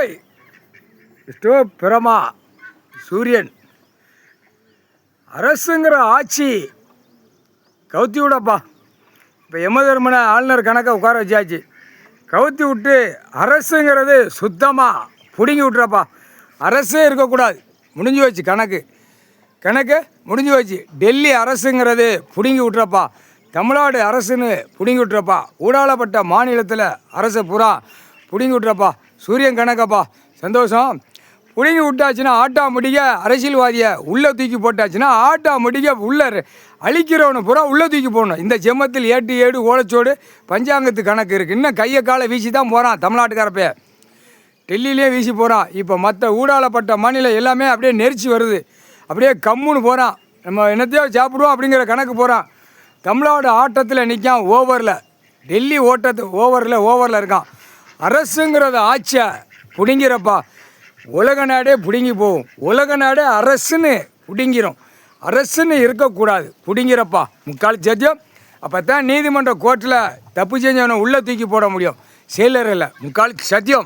ஓய் பிரமா சூரியன் அரசுங்கிற ஆட்சி கவுத்தி விடப்பா. இப்போ யமதர்மனை ஆளுநர் கணக்கை உட்கார வச்சாச்சு. கவுத்தி விட்டு அரசுங்கிறது சுத்தமாக பிடுங்கி விட்றப்பா. அரசே இருக்கக்கூடாது, முடிஞ்சு வச்சு கணக்கு முடிஞ்சு வச்சு. டெல்லி அரசுங்கிறது பிடுங்கி விட்றப்பா. தமிழ்நாடு அரசுன்னு பிடுங்கி விட்றப்பா. ஊடாளப்பட்ட மாநிலத்தில் அரசை பூரா பிடுங்கி விட்றப்பா. சூரியன் கணக்கப்பா. சந்தோஷம். பிடுங்கி விட்டாச்சுன்னா ஆட்டாமடிக்க அரசியல்வாதியை உள்ளே தூக்கி போட்டாச்சுன்னா ஆட்டாமடிக்க உள்ளே அழிக்கிறவனு பூரா உள்ளே தூக்கி போடணும். இந்த ஜெம்மத்தில் ஏடு ஓலைச்சோடு பஞ்சாங்கத்து கணக்கு இருக்குது. இன்னும் கையை காலை வீசி தான் போகிறான் தமிழ்நாட்டுக்காரப்பே. டெல்லியிலே வீசி போகிறான். இப்போ மற்ற ஊடாளப்பட்ட மாநிலம் எல்லாமே அப்படியே நெரிச்சு வருது. அப்படியே கம்முன்னு போகிறான். நம்ம என்னத்தையோ சாப்பிடுவோம் அப்படிங்கிற கணக்கு போகிறான். தமிழ்நாடு ஆட்டத்தில் நிற்கான் ஓவரில். டெல்லி ஓவரில் இருக்கான். அரசுங்கிறத ஆட்சியை பிடுங்கிறப்பா. உலக நாடே பிடுங்கி போகும். உலக நாடே அரசுன்னு பிடுங்கிரும். அரசுன்னு இருக்கக்கூடாது, பிடுங்கிறப்பா. முக்கால் சத்தியம். அப்போ தான் நீதிமன்ற கோர்ட்டில் தப்பு செஞ்சவனை உள்ளே தூக்கி போட முடியும். செயலரில் முக்கால் சத்தியம்.